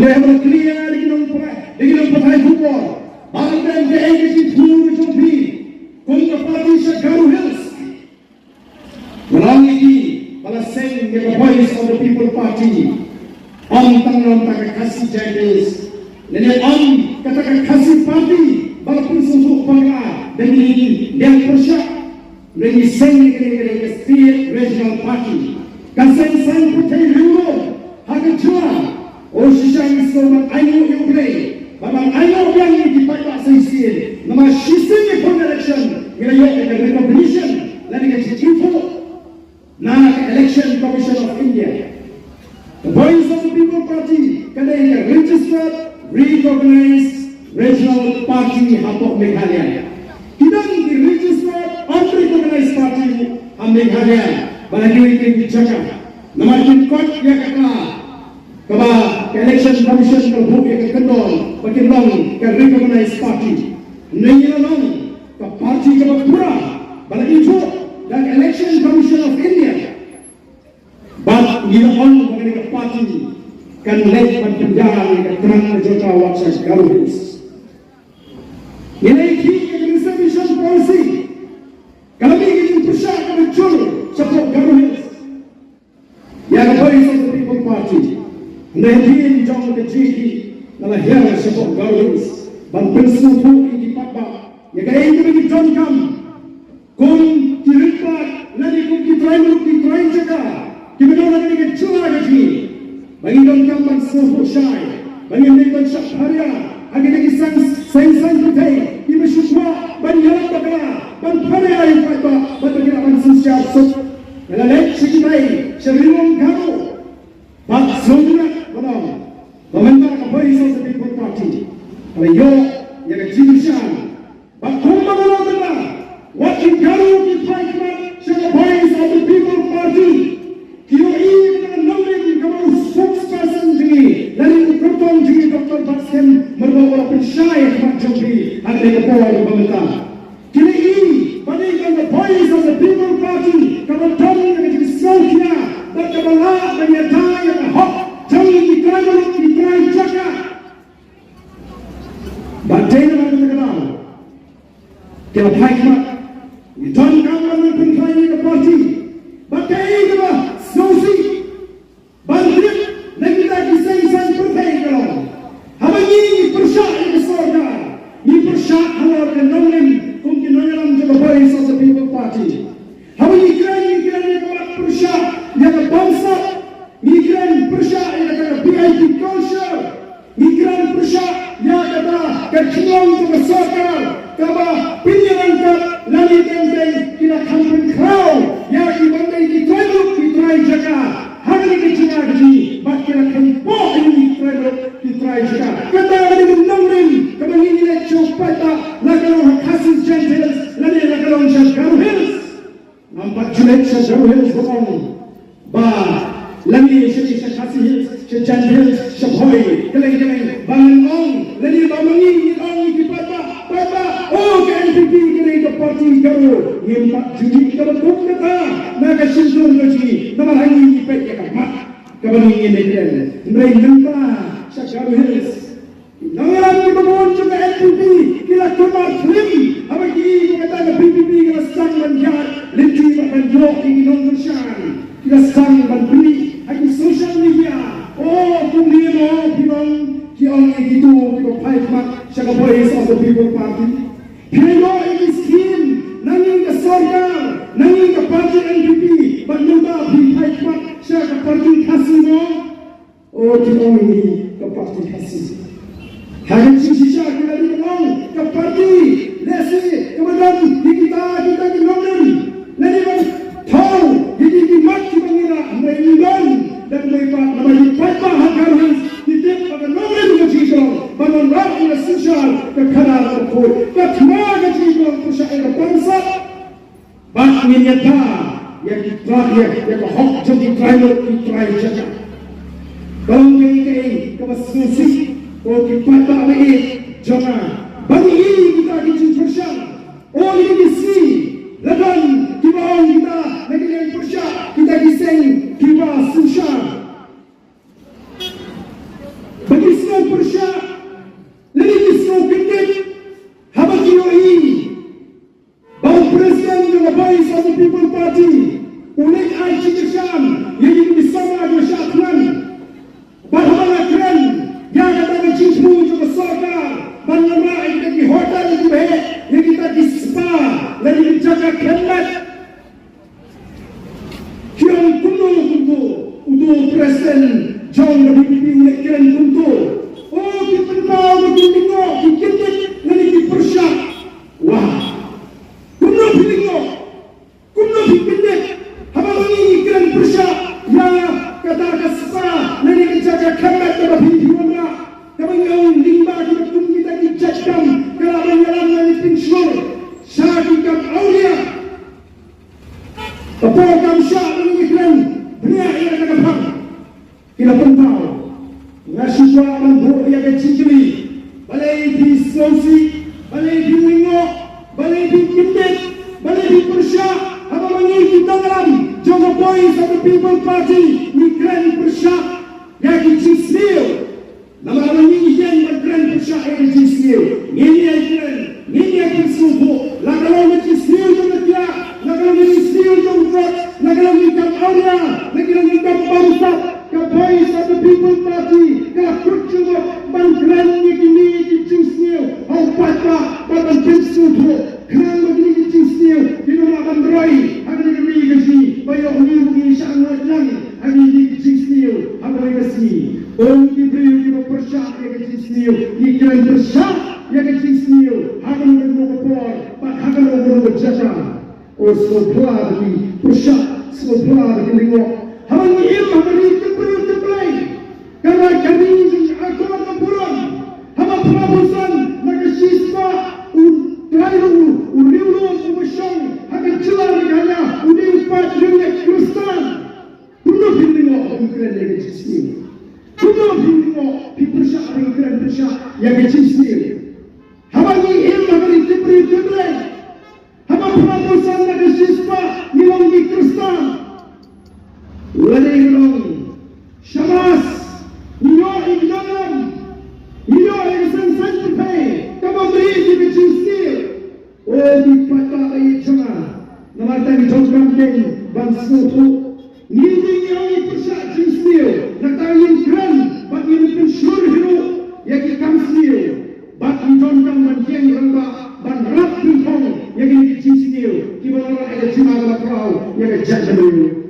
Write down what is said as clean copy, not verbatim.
have a clear, patai football. Bangladesh ke engage through Chopi. Kumto party Shagaru Hills. Melalui pada saying the voice of the people party. Tangam kasi jadis. Nene kata kasi party. Balapun susuk bangla. Demi dia persyak. Demi saying the state regional party. Kasih sang putih hulu. Haga jual. O sisang isoman ayo yubre. Babang ayo yang ini dipakai sisi. Nama sisi ni election. Ngayon ang recognition. Lagi kasi info. Na Election Commission of India. The voice of the People Party kadang registered, recognized regional party hapok Meghalaya. Kita ni registered, unrecognized party ham Meghalaya. Balagi ini dijaga. Nama kot ya kata. Kaba Election Commission terbuka ke kendol, Shillong ke recognized party. Nengilang ke parti ke pura. Balagi itu dan Election Commission of India. But you all mengenai parti kan leit penjagaan ke kren jota waksa garuhis. Ini reservation policy. Kami ingin bersama betul support garuhis. Yang voice of the people party. Nanti jom ke jiki dalam hal support garuhis. Dan pensutu ini papa. Yang kaya ini jom kam. Kun diripat nanti kun ditrai jaga. Kita orang ini cuma lagi. Bagi orang kampan sohu syai. Bagi mereka syahria. Agar lagi sang putih. Ibu syukwa. Bagi orang bakala. Bagi pada yang kata. Bagi kita akan sosial sok. Kalau leit sikitai. Shillong kamu. Bak sunat. Pemerintah voice of the people party. Kalau yo yang kejadian. Bak kumpul orang benar. Waktu garu kita sebagai voice of the people party. Kio ini dengan nombor kamu spokesperson jadi, lalu kerton jadi Dr. Baskem merbawa pensyai macam ini ada di bawah pemerintah. Kini ini bandingkan the voice of the people party kamu tahu yang jadi sosial dan kamu lah menyertai yang hak jangan dikerai jaga. Bagaimana kita kenal? Kita hikmat, kita kamu pensyai ke parti. Bagaimana? Sosi, bandit, lagi sang putih kalau. Haba ini persyak yang sorga, ini persyak halal dan nolim, mungkin nolim juga voice of the people party. Haba ini kren yang buat persyak yang bangsa, ini kren persyak yang kata VIP culture, ini kren persyak yang kata kecilong juga sorga, kaba pinjaman kat lali tenteng kita kampung kau, yang ibandai kita jaga, hari ini jaga ini, bahagian kempok ini try jaga. Kata dengan nombor, kami ini lecture pada lagu kasus jentils, lagu Shagaru Hills. Nampak jelek Shagaru Hills bohong. Lagu kasih Hills, jentils, Shapoi, keleng, bangun, lagu bangun ini pada, oh ke NPP kini ke parti garu, nampak judi kita betul kata. Naga Shillong lagi, nama lagi ini pek ya mat. Kapan ini negeri? Mereka nampak Shagaru Hills. Nama lagi berbuat juga NPP. Kita kemar film. Apa ini kita kata PPP kita sang menjar. Lenti bahkan jok ini non-Malaysian. Kita sang beri. Lagi social media. Oh, kumno, pinong, kiong itu kita fight mat. Shagaru Hills of the People Party. Kaya ini skin. Nanging ke sorga. Nanging ke parti NPP, bagaimana hikmat saya ke parti kasih mo? Oh, kita ini ke parti kasih. Hari ini saya kita dikenal ke parti lesi kemudian kita di London. Lalu kita tahu di mat kita mengira mengingat dan mereka namanya Papa Hakaran tidak pada nomor itu Shillong. Bagaimana orang sosial ke kanan terpul. Ketika Shillong bersama bangsa. Bak menyata yang terakhir yang hak jadi try jaga. Kalau kei kebasusi, kalau kita tak baik jangan. Bagi ini kita bersama. Oh ini si, ladan kita lagi yang bersama kita gising kita susah. Bagi kam aulia. Apa kam syak bagi kren? Benar ia kata pang. Kita pun tahu. Ngasihwa mampu ia kecil-kecil. Balai di Sulawesi, balai di Mingok, balai di Kyndit, balai di Persya. Apa manggil kita dalam Jangka Boys of the People Party ni kren Persya yang kecil. Nama ini yang kren Persya yang kecil. Ini yang kren, ini yang kecil. Lagalau kecil juga dia, lagalau kecil juga, lagalau kita aulia, lagalau kita bangsa. Ka Boys of the People Party, ka kurcuma ban kren ni kini kecil. Au patwa, ban kecil tu. Kren begini kecil. Kita makan roy, akan diberi gaji. Bayar ni begini sangat lang, akan diberi kecil. Akan gaji. Orang diberi kita persyak yang kecil. Ikan persyak yang kecil. Akan menukar, akan menukar jasa. Oh, sebelah lagi persyak, sebelah lagi lingok. Hawan ni ilmu beri terpelai. Karena kami aku akan pulang. Hawan perabusan nagasiswa Lalu, uliulung umusong akan celah negara, uliupat dunia Kristen. Kuno bindingo ingkren yang kecil. Kuno bindingo pipersyak ingkren persyak yang kecil. Hawangi ilmu beri terpelai. Hawan perabusan nagasiswa nilong di Kristen. Ulang Syamas, Nyo Igdalam, Nyo Igdalam Terpay, kamu beri di kecil. Oh, di patah ayat jangan. Namanya di jangkren bangsa tu. Nini yang persyak kecil. Nak tahu kren bagi pensyur hidup yang kita kecil. Bagi jangkren banjeng ramba ban rat pintong yang kecil. Kita orang ada cuma kalau yang kecil.